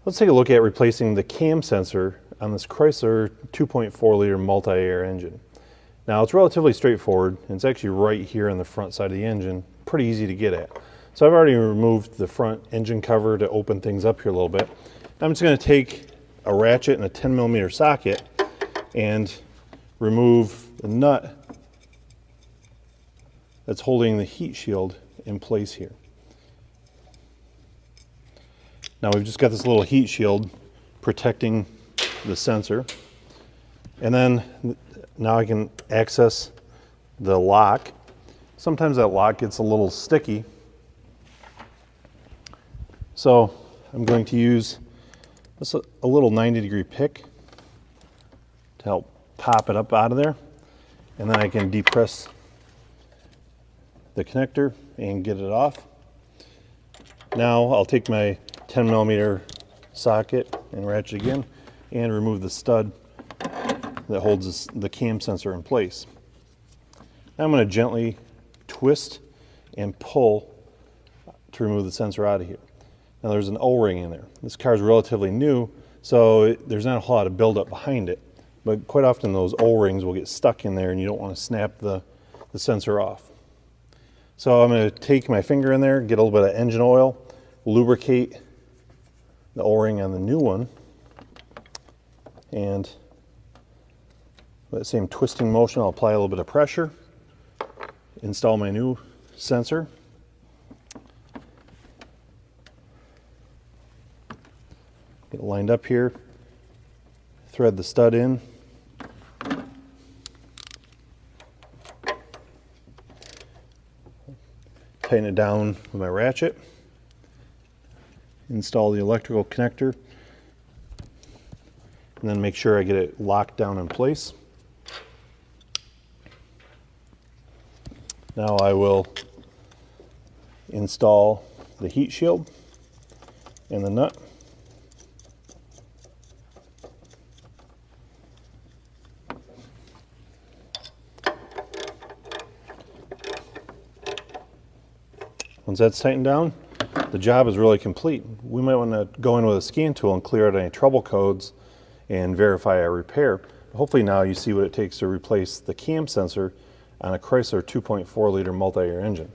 Let's take a look at replacing the cam sensor on this Chrysler 2.4 liter multi-air engine. Now it's relatively straightforward, and it's actually right here on the front side of the engine, pretty easy to get at. So I've already removed the front engine cover to open things up here a little bit. I'm just going to take a ratchet and a 10mm socket and remove the nut that's holding the heat shield in place here. Now we've just got this little heat shield protecting the sensor, and then now I can access the lock. Sometimes that lock gets a little sticky, so I'm going to use a little 90-degree pick to help pop it up out of there, and then I can depress the connector and get it off. Now I'll take my 10mm socket and ratchet again and remove the stud that holds the cam sensor in place. Now I'm going to gently twist and pull to remove the sensor out of here. Now there's an O-ring in there. This car is relatively new, so there's not a whole lot of buildup behind it, but quite often those O-rings will get stuck in there and you don't want to snap the sensor off. So I'm going to take my finger in there, get a little bit of engine oil, lubricate the O-ring on the new one, and with that same twisting motion I'll apply a little bit of pressure, install my new sensor, get it lined up here, thread the stud in, tighten it down with my ratchet, install the electrical connector, and then make sure I get it locked down in place. Now I will install the heat shield and the nut. Once that's tightened down, the job is really complete. We might want to go in with a scan tool and clear out any trouble codes and verify our repair. Hopefully now you see what it takes to replace the cam sensor on a Chrysler 2.4 liter multi-air engine.